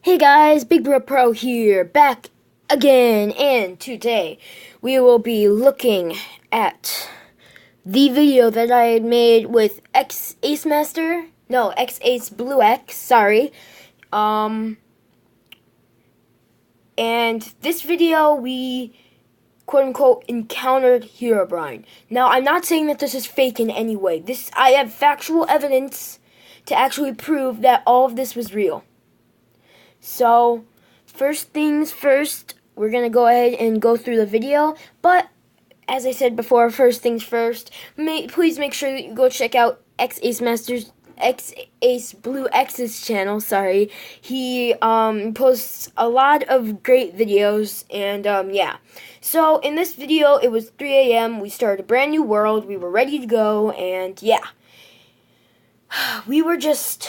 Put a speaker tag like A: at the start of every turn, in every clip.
A: Hey guys, Big Bro Pro here, back again, and today we will be looking at the video that I had made with XAceBlueX, sorry. And this video we quote-unquote encountered Herobrine. Now, I'm not saying that this is fake in any way. I have factual evidence to actually prove that all of this was real. So, first things first, we're going to go ahead and go through the video, but as I said before, first things first, please make sure that you go check out XAceBlueX's channel, sorry. He posts a lot of great videos, and yeah. So, in this video, it was 3 a.m., we started a brand new world, we were ready to go, and yeah. We were just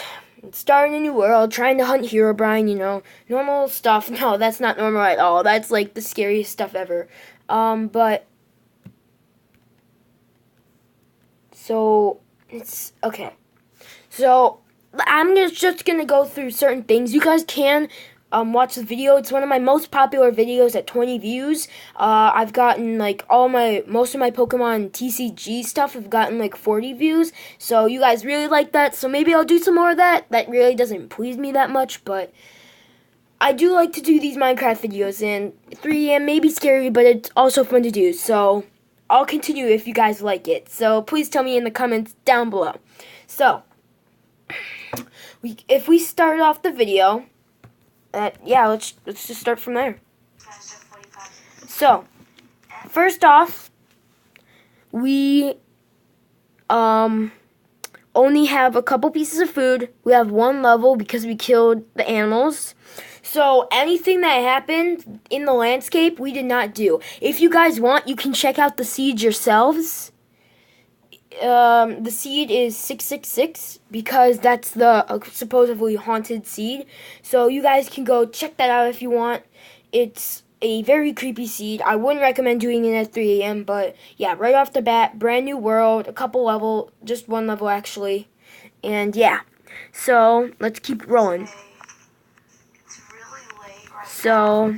A: starting a new world, trying to hunt Herobrine, you know, normal stuff. No, that's not normal at all. That's like the scariest stuff ever. But so it's okay. So I'm just gonna go through certain things. You guys can watch the video. It's one of my most popular videos at 20 views. I've gotten like most of my Pokemon TCG stuff have gotten like 40 views. So you guys really like that. So maybe I'll do some more of that. That really doesn't please me that much, but I do like to do these Minecraft videos, and 3 a.m. may be scary, but it's also fun to do. So I'll continue if you guys like it. So please tell me in the comments down below. So if we start off the video, yeah, let's just start from there. So, first off, we only have a couple pieces of food. We have one level because we killed the animals. So, anything that happened in the landscape, we did not do. If you guys want, you can check out the seed yourselves. The seed is 666 because that's the supposedly haunted seed. So you guys can go check that out if you want. It's a very creepy seed. I wouldn't recommend doing it at 3 a.m. But yeah, right off the bat, brand new world, a couple level, just one level actually. And yeah, so let's keep rolling.
B: It's really late right
A: So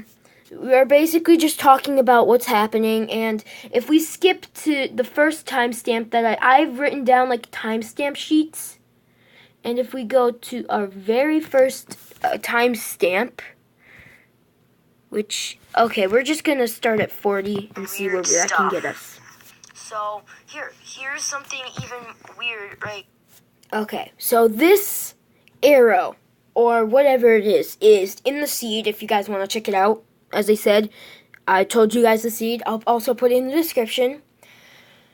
A: we're basically just talking about what's happening, and if we skip to the first timestamp that I've written down like timestamp sheets, and if we go to our very first timestamp, which, okay, we're just gonna start at 40 and see where that can get us.
B: So here's something even weird, right?
A: Okay, so this arrow, or whatever it is in the seed if you guys want to check it out. As I said, I told you guys the seed. I'll also put it in the description.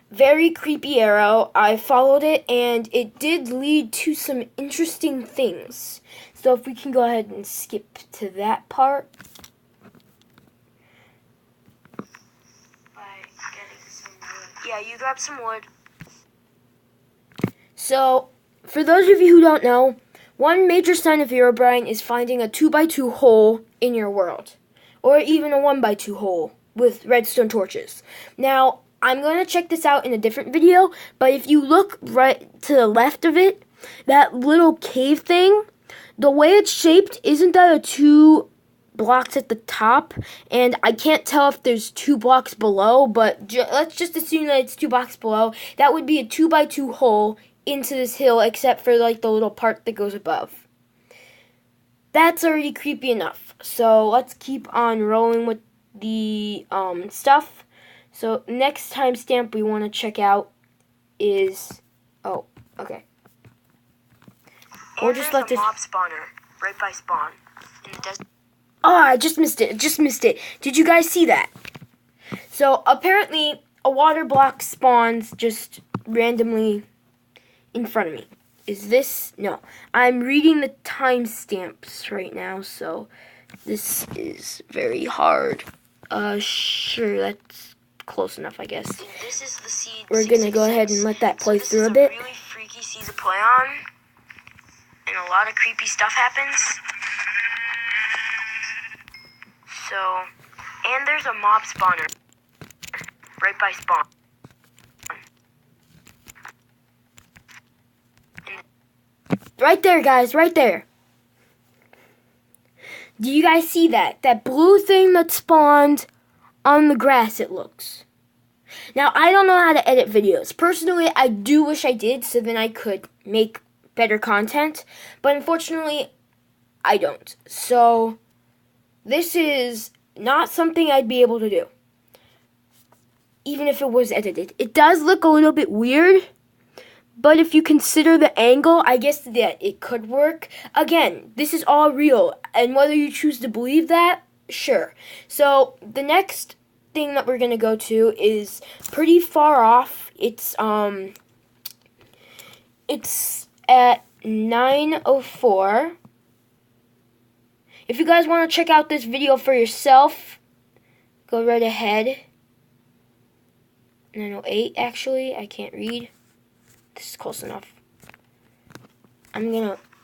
A: Very creepy arrow. I followed it, and it did lead to some interesting things. So if we can go ahead and skip to that part.
B: By getting some wood. Yeah, you grab some wood.
A: So, for those of you who don't know, one major sign of Herobrine is finding a 2x2 hole in your world. Or even a 1x2 hole with redstone torches. Now, I'm going to check this out in a different video, but if you look right to the left of it, that little cave thing, the way it's shaped, isn't that a 2 blocks at the top? And I can't tell if there's 2 blocks below, but let's just assume that it's 2 blocks below. That would be a 2x2 hole into this hill, except for like the little part that goes above. That's already creepy enough. So let's keep on rolling with the stuff. So next timestamp we want to check out is, oh, okay.
B: We'll just let this mob spawner right by spawn in the desert.
A: Oh, I just missed it. Did you guys see that? So apparently a water block spawns just randomly in front of me. Is this? No. I'm reading the timestamps right now, so this is very hard. Sure, that's close enough, I guess.
B: This is the seed.
A: We're gonna go ahead and let that play through a bit.
B: This is a really freaky seed to play on, and a lot of creepy stuff happens. So, and there's a mob spawner right by spawn.
A: Right there, guys, right there. Do you guys see that? That blue thing that spawned on the grass, it looks. Now, I don't know how to edit videos. Personally, I do wish I did, so then I could make better content. But unfortunately, I don't. So, this is not something I'd be able to do, even if it was edited. It does look a little bit weird, but if you consider the angle, I guess that it could work. Again, this is all real, and whether you choose to believe that, sure. So, the next thing that we're going to go to is pretty far off. It's at 9:04. If you guys want to check out this video for yourself, go right ahead. 9:08, actually. I can't read. This is close enough.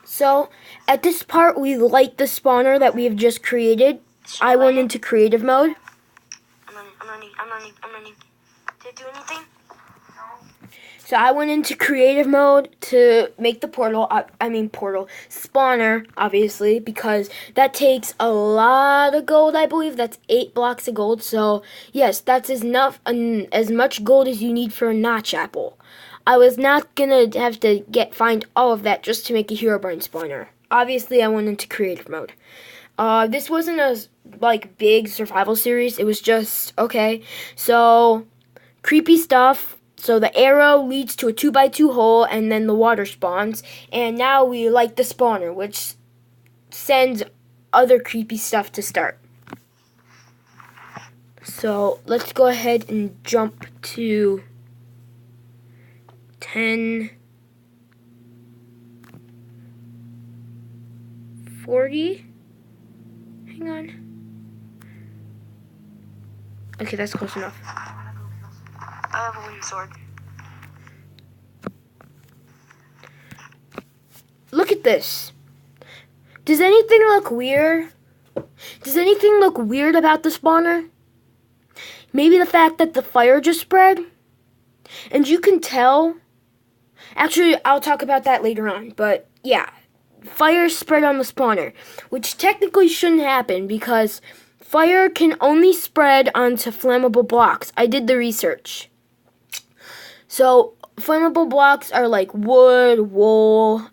A: So, at this part, we light the spawner that we have just created. I went into creative mode.
B: I'm running. Did it do anything? No.
A: So I went into creative mode to make the spawner, obviously, because that takes a lot of gold, I believe. That's 8 blocks of gold. So, yes, that's as much gold as you need for a notch apple. I was not going to have to find all of that just to make a Herobrine spawner. Obviously, I went into creative mode. This wasn't a big survival series. It was just, okay, so creepy stuff. So the arrow leads to a 2x2 hole, and then the water spawns. And now we light the spawner, which sends other creepy stuff to start. So let's go ahead and jump to 10:40. Hang on. Okay, that's close enough.
B: I have a wooden sword.
A: Look at this. Does anything look weird? Does anything look weird about the spawner? Maybe the fact that the fire just spread? And you can tell. Actually, I'll talk about that later on. But, yeah. Fire spread on the spawner, which technically shouldn't happen because fire can only spread onto flammable blocks. I did the research. So, flammable blocks are like wood, wool,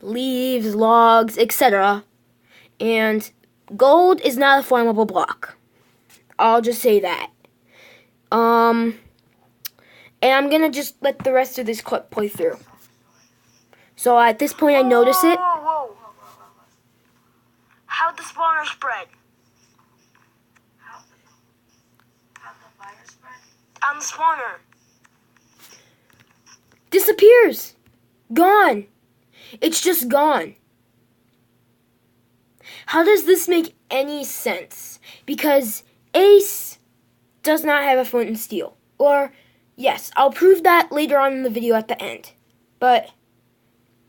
A: leaves, logs, etc. And gold is not a flammable block. I'll just say that. And I'm going to just let the rest of this clip play through. So at this point I notice it.
B: Whoa. How'd the spawner spread? How'd the fire spread? On the spawner.
A: Disappears. Gone. It's just gone. How does this make any sense? Because Ace does not have a flint and steel. Or, yes, I'll prove that later on in the video at the end. But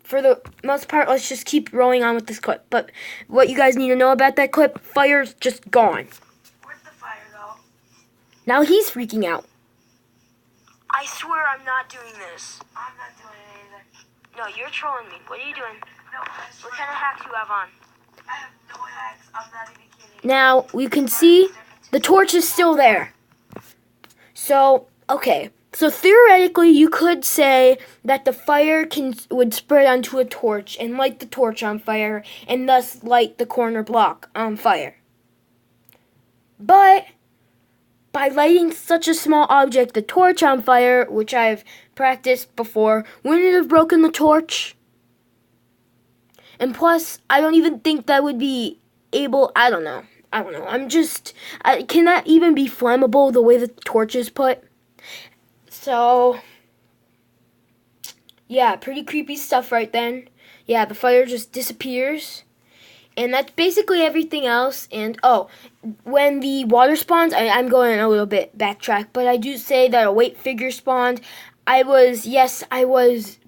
A: for the most part, let's just keep rolling on with this clip. But what you guys need to know about that clip, fire's just gone.
B: Where'd the fire go?
A: Now he's freaking out.
B: I swear I'm not doing this. I'm not doing it either. No, you're trolling me. What are you doing? No, I swear. What kind of hacks you have on? I have no hacks. I'm not even kidding.
A: Now, you can see the torch is still there. So, okay. So theoretically, you could say that the fire would spread onto a torch and light the torch on fire and thus light the corner block on fire. But by lighting such a small object, the torch on fire, which I've practiced before, wouldn't it have broken the torch? And plus, I don't even think that would be able, I don't know. Can that even be flammable the way the torch is put? So, yeah, pretty creepy stuff right then. Yeah, the fire just disappears. And that's basically everything else. And, when the water spawns, I'm going a little bit backtrack, but I do say that a weight figure spawned. I was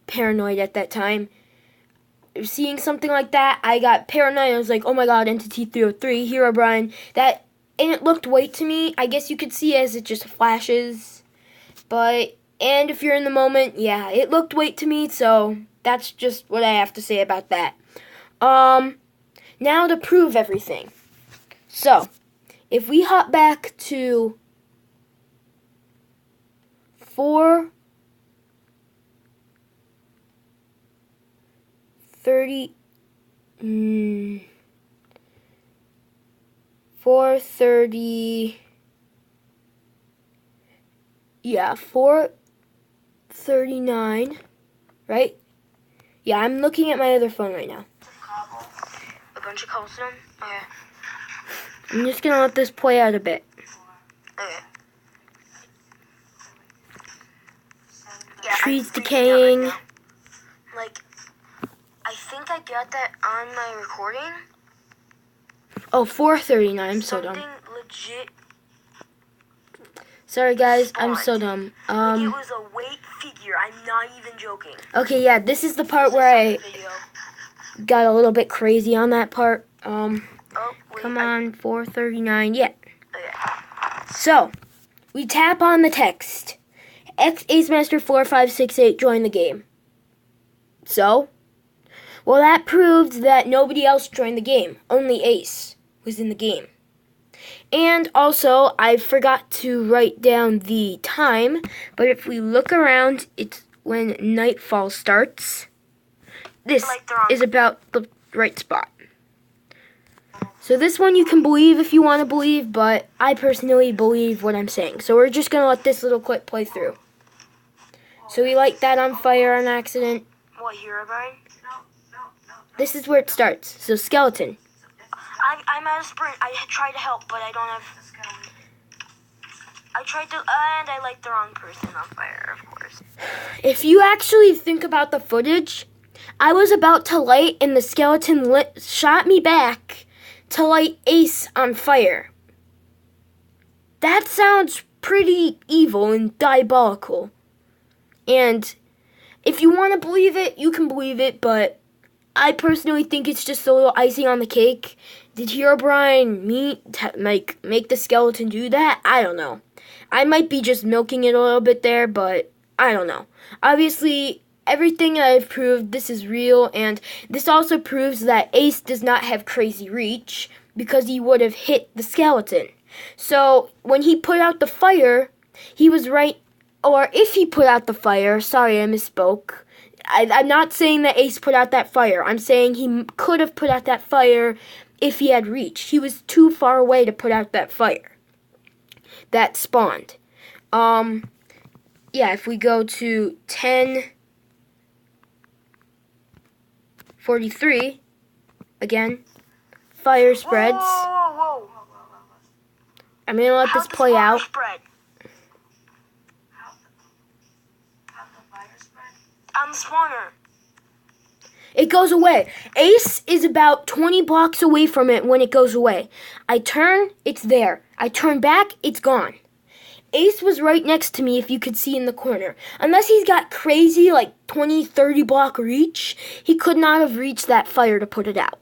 A: paranoid at that time. Seeing something like that, I got paranoid. I was like, oh my god, Entity 303, Herobrine. And it looked white to me. I guess you could see as it just flashes. And if you're in the moment, yeah, it looked white to me, so that's just what I have to say about that. now to prove everything. So, if we hop back to 4:30, 4:30, yeah, 4:39, right? Yeah, I'm looking at my other phone right now.
B: A bunch of cobblestone? Okay.
A: I'm just gonna let this play out a bit.
B: Okay.
A: Trees decaying.
B: Like, I think I got that on my recording.
A: Oh, 4:39. I'm so dumb.
B: Something legit.
A: Sorry guys, I'm so dumb.
B: Like it was a weight figure. I'm not even joking.
A: Okay, yeah, this is the part where I got a little bit crazy on that part. Come on, 4:39. Yeah.
B: Okay.
A: So, we tap on the text. XAceMaster4568 joined the game. So, well, that proved that nobody else joined the game. Only Ace was in the game. And also, I forgot to write down the time, but if we look around, it's when nightfall starts. This is about the right spot. So this one you can believe if you want to believe, but I personally believe what I'm saying. So we're just going to let this little clip play through. So we light that on fire on accident.
B: What, Herobrine?
A: This is where it starts. So skeleton.
B: I'm out of sprint. I tried to help, but I don't have... I tried to... and I light the wrong person on fire, of course.
A: If you actually think about the footage, I was about to light and the skeleton shot me back to light Ace on fire. That sounds pretty evil and diabolical. And if you want to believe it, you can believe it, but I personally think it's just a little icing on the cake. Did Herobrine make the skeleton do that? I don't know. I might be just milking it a little bit there, but I don't know. Obviously, everything I've proved, this is real, and this also proves that Ace does not have crazy reach because he would have hit the skeleton. So, when he put out the fire, he was right, or if he put out the fire, sorry, I misspoke. I'm not saying that Ace put out that fire. I'm saying he could have put out that fire if he had reached. He was too far away to put out that fire that spawned. Yeah, if we go to 10:43, again, fire spreads.
B: Whoa.
A: I'm going to let this play out.
B: Spread? How'd the fire spread? On the spawner.
A: It goes away. Ace is about 20 blocks away from it when it goes away. I turn, it's there. I turn back, it's gone. Ace was right next to me, if you could see in the corner. Unless he's got crazy, like 20, 30 block reach, he could not have reached that fire to put it out.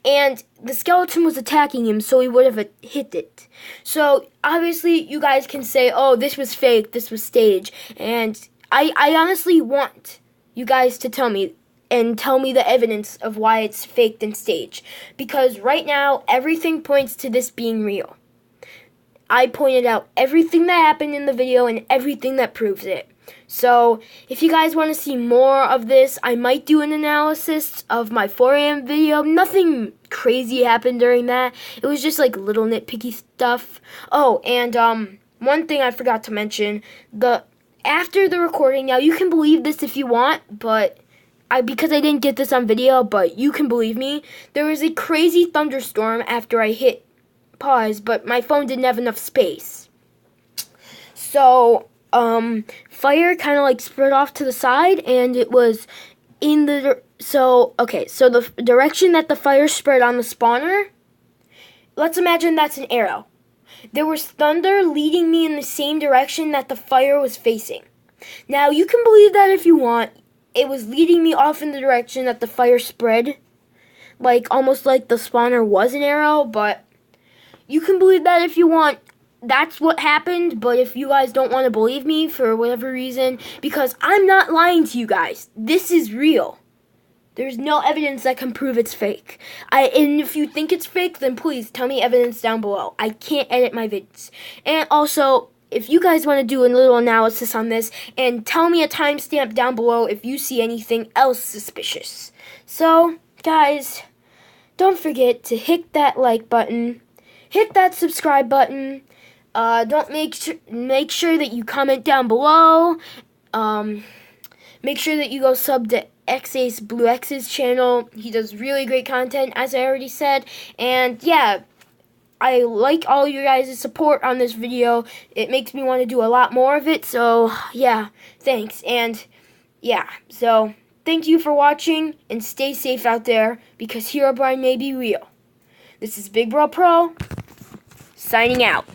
A: And the skeleton was attacking him, so he would have hit it. So, obviously, you guys can say, oh, this was fake, this was stage. And I honestly want you guys to tell me the evidence of why it's faked and staged. Because right now, everything points to this being real. I pointed out everything that happened in the video and everything that proves it. So, if you guys want to see more of this, I might do an analysis of my 4 a.m. video. Nothing crazy happened during that. It was just like little nitpicky stuff. Oh, and one thing I forgot to mention, after the recording, now you can believe this if you want, but because I didn't get this on video, but you can believe me, there was a crazy thunderstorm after I hit pause, but my phone didn't have enough space. So, fire kind of like spread off to the side, and it was in the, so the direction that the fire spread on the spawner, let's imagine that's an arrow. There was thunder leading me in the same direction that the fire was facing. Now, you can believe that if you want. It was leading me off in the direction that the fire spread, like almost like the spawner was an arrow, but you can believe that if you want. That's what happened, but if you guys don't want to believe me for whatever reason, because I'm not lying to you guys, this is real. There's no evidence that can prove it's fake. And if you think it's fake, then please tell me evidence down below. I can't edit my vids. And also, if you guys want to do a little analysis on this, and tell me a timestamp down below if you see anything else suspicious. So, guys, don't forget to hit that like button, hit that subscribe button. Don't make sure that you comment down below. Make sure that you go sub to XAceBlueX's channel. He does really great content, as I already said. And yeah, I like all your guys' support on this video. It makes me want to do a lot more of it. So yeah, thanks. And yeah, so thank you for watching, and stay safe out there, because Herobrine may be real. This is Big Bro Pro, signing out.